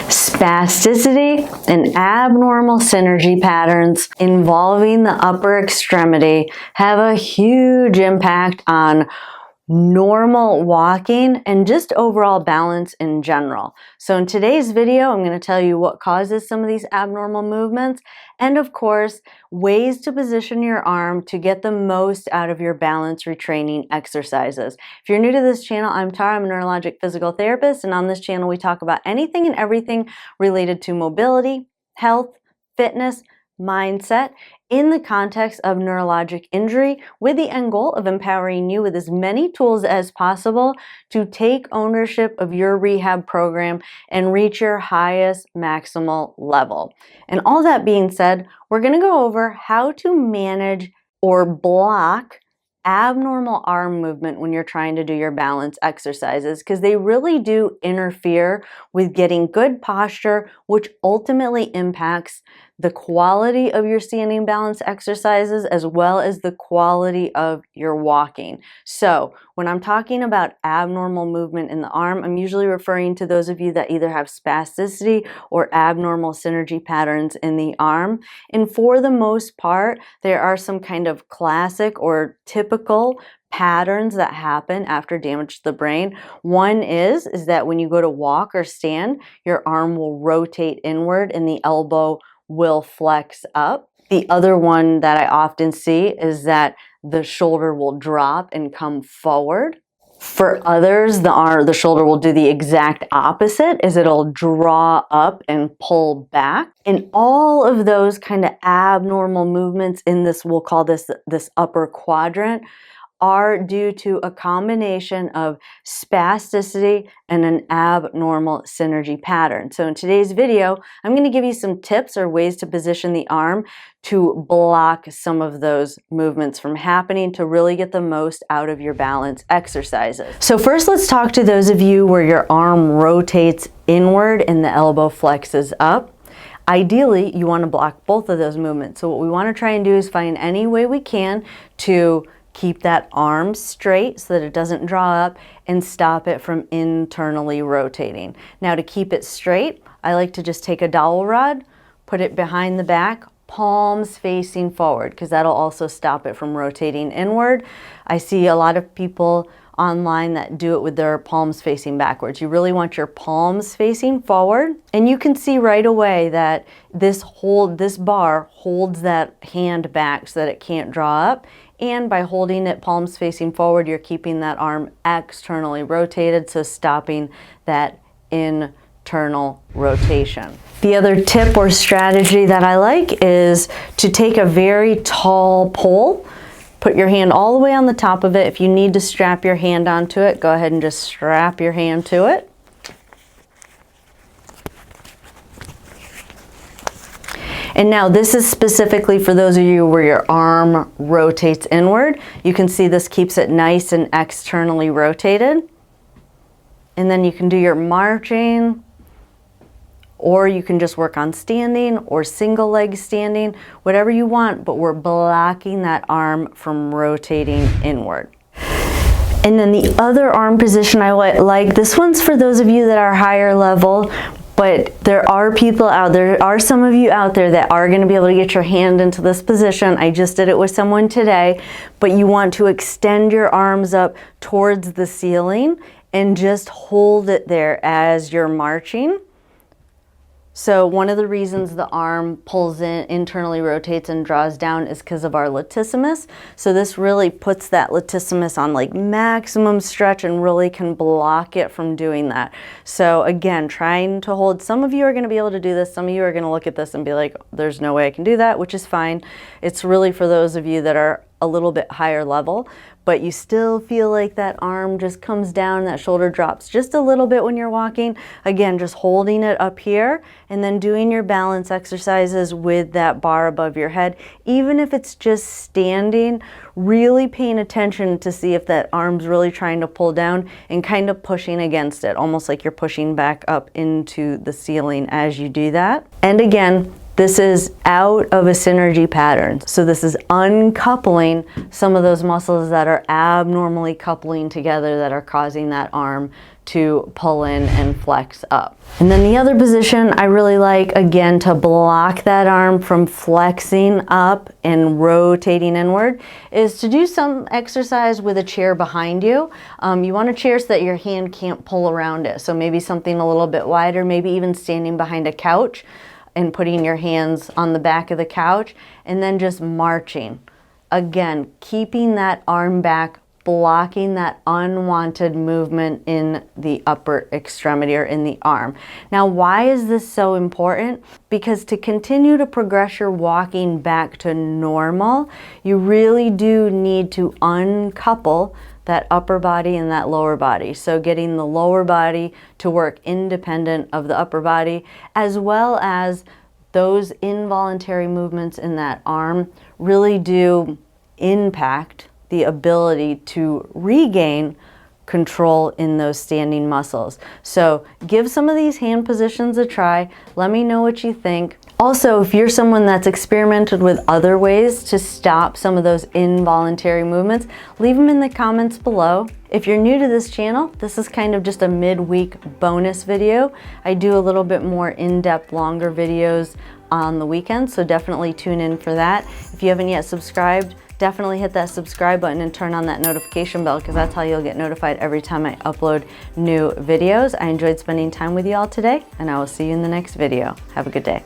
Spasticity and abnormal synergy patterns involving the upper extremity have a huge impact on normal walking and just overall balance in general. So in today's video, I'm going to tell you what causes some of these abnormal movements and of course, ways to position your arm to get the most out of your balance retraining exercises. If you're new to this channel, I'm Tara, I'm a neurologic physical therapist, and on this channel we talk about anything and everything related to mobility, health, fitness, mindset, in the context of neurologic injury, with the end goal of empowering you with as many tools as possible to take ownership of your rehab program and reach your highest maximal level. And all that being said, we're going to go over how to manage or block abnormal arm movement when you're trying to do your balance exercises, because they really do interfere with getting good posture, which ultimately impacts the quality of your standing balance exercises as well as the quality of your walking. So when I'm talking about abnormal movement in the arm, I'm usually referring to those of you that either have spasticity or abnormal synergy patterns in the arm. And for the most part, there are some kind of classic or typical patterns that happen after damage to the brain. One is that when you go to walk or stand, your arm will rotate inward and the elbow will flex up. The other one that I often see is that the shoulder will drop and come forward. For others, the shoulder will do the exact opposite, is it'll draw up and pull back. And all of those kind of abnormal movements in this, we'll call this upper quadrant, are due to a combination of spasticity and an abnormal synergy pattern. So in today's video, I'm going to give you some tips or ways to position the arm to block some of those movements from happening to really get the most out of your balance exercises. So first, let's talk to those of you where your arm rotates inward and the elbow flexes up. Ideally, you want to block both of those movements. So what we want to try and do is find any way we can to keep that arm straight so that it doesn't draw up and stop it from internally rotating. Now to keep it straight, I like to just take a dowel rod, put it behind the back, palms facing forward, because that'll also stop it from rotating inward. I see a lot of people online that do it with their palms facing backwards. You really want your palms facing forward, and you can see right away that this bar holds that hand back so that it can't draw up. And by holding it palms facing forward, you're keeping that arm externally rotated, so stopping that internal rotation. The other tip or strategy that I like is to take a very tall pole, put your hand all the way on the top of it. If you need to strap your hand onto it, go ahead and just strap your hand to it. And now this is specifically for those of you where your arm rotates inward. You can see this keeps it nice and externally rotated. And then you can do your marching, or you can just work on standing or single leg standing, whatever you want, but we're blocking that arm from rotating inward. And then the other arm position I like, this one's for those of you that are higher level, but there are people out there, there are some of you out there that are going to be able to get your hand into this position. I just did it with someone today, but you want to extend your arms up towards the ceiling and just hold it there as you're marching. So one of the reasons the arm pulls in, internally rotates and draws down is because of our latissimus. So this really puts that latissimus on like maximum stretch and really can block it from doing that. So again, trying to hold, some of you are going to be able to do this. Some of you are going to look at this and be like, there's no way I can do that, which is fine. It's really for those of you that are a little bit higher level, but you still feel like that arm just comes down, that shoulder drops just a little bit when you're walking. Again, just holding it up here and then doing your balance exercises with that bar above your head. Even if it's just standing, really paying attention to see if that arm's really trying to pull down and kind of pushing against it, almost like you're pushing back up into the ceiling as you do that. And again, this is out of a synergy pattern. So this is uncoupling some of those muscles that are abnormally coupling together that are causing that arm to pull in and flex up. And then the other position I really like, again, to block that arm from flexing up and rotating inward, is to do some exercise with a chair behind you. You want a chair so that your hand can't pull around it. So maybe something a little bit wider, maybe even standing behind a couch and putting your hands on the back of the couch, and then just marching. Again, keeping that arm back, blocking that unwanted movement in the upper extremity or in the arm. Now, why is this so important? Because to continue to progress your walking back to normal, you really do need to uncouple that upper body and that lower body. So getting the lower body to work independent of the upper body, as well as those involuntary movements in that arm really do impact the ability to regain control in those standing muscles. So give some of these hand positions a try. Let me know what you think. Also, if you're someone that's experimented with other ways to stop some of those involuntary movements, leave them in the comments below. If you're new to this channel, this is kind of just a midweek bonus video. I do a little bit more in-depth, longer videos on the weekend, so definitely tune in for that. If you haven't yet subscribed, definitely hit that subscribe button and turn on that notification bell, because that's how you'll get notified every time I upload new videos. I enjoyed spending time with you all today, and I will see you in the next video. Have a good day.